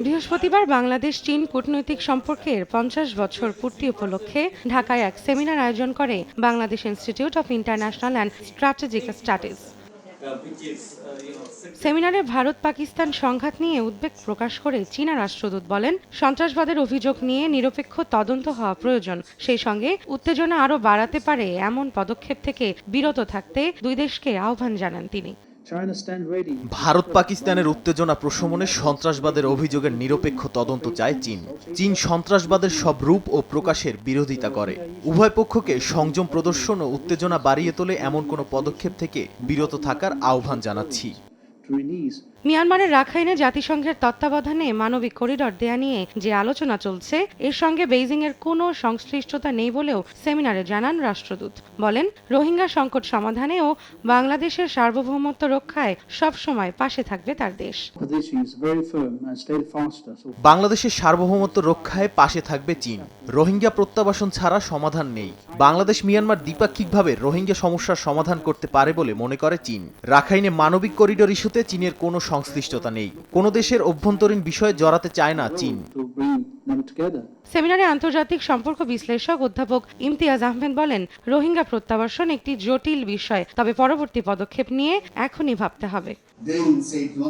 বৃহস্পতিবার বাংলাদেশ চীন কূটনৈতিক সম্পর্কের ৫০ বছর পূর্তি উপলক্ষে ঢাকায় এক সেমিনার আয়োজন করে Bangladesh institute of international and strategic studies. সেমিনারে ভারত পাকিস্তান সংঘাত নিয়ে উদ্বেগ প্রকাশ করে চীনা রাষ্ট্রদূত বলেন, সন্ত্রাসবাদের অভিযোগ নিয়ে নিরপেক্ষ তদন্ত হওয়া প্রয়োজন। সেই সঙ্গে উত্তেজনা আরও বাড়াতে পারে এমন পদক্ষেপ থেকে বিরত থাকতে দুই দেশকে আহ্বান জানান তিনি। ভারত পাকিস্তানের উত্তেজনা প্রশমনে সন্ত্রাসবাদের অভিযোগের নিরপেক্ষ তদন্ত চায় চীন। চীন সন্ত্রাসবাদের সব রূপ ও প্রকাশের বিরোধিতা করে। উভয় পক্ষকে সংযম প্রদর্শন ও উত্তেজনা বাড়িয়ে তোলে এমন কোনো পদক্ষেপ থেকে বিরত থাকার আহ্বান জানাচ্ছি। মিয়ানমারের রাখাইনে জাতিসংঘের তত্ত্বাবধানে মানবিক করিডর দেয়া নিয়ে যে আলোচনা চলছে এর সঙ্গে বেইজিংয়ের কোনো সংশ্লিষ্টতা নেই বলেও সেমিনারে জানান রাষ্ট্রদূত। বলেন, রোহিঙ্গা সংকট সমাধানে ও বাংলাদেশের সার্বভৌমত্ব রক্ষায় সবসময় পাশে থাকবে তার দেশ। বাংলাদেশের সার্বভৌমত্ব রক্ষায় পাশে থাকবে চীন। রোহিঙ্গা প্রত্যাবাসন ছাড়া সমাধান নেই। বাংলাদেশ মিয়ানমার দ্বিপাক্ষিকভাবে রোহিঙ্গা সমস্যার সমাধান করতে পারে বলে মনে করে চীন। রাখাইনে মানবিক করিডর ইস্যুতে চীনের কোনো সংশ্লিষ্টতা নেই। কোনো দেশের অভ্যন্তরীণ বিষয়ে জড়াতে চায় না চীন। সেমিনারে আন্তর্জাতিক সম্পর্ক বিশ্লেষক অধ্যাপক ইমতিয়াজ আহমেদ বলেন, রোহিঙ্গা প্রত্যাবাসন একটি জটিল বিষয়, তবে পরবর্তী পদক্ষেপ নিয়ে এখনই ভাবতে হবে।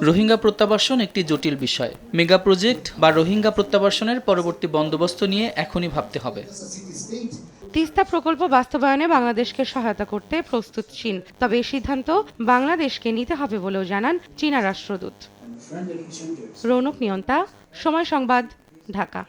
রোহিঙ্গা প্রত্যাবাসন একটি জটিল বিষয়। মেগা প্রজেক্ট বা রোহিঙ্গা প্রত্যাবাসনের পরবর্তী বন্দোবস্ত নিয়ে এখনই ভাবতে হবে। তিস্তা প্রকল্প বাস্তবায়নে বাংলাদেশকে সহায়তা করতে প্রস্তুত চীন, তবে এই সিদ্ধান্ত বাংলাদেশকে নিতে হবে বলেও জানান চীনা রাষ্ট্রদূত। রৌনক নিয়ন্তা, সময় সংবাদ, ঢাকা।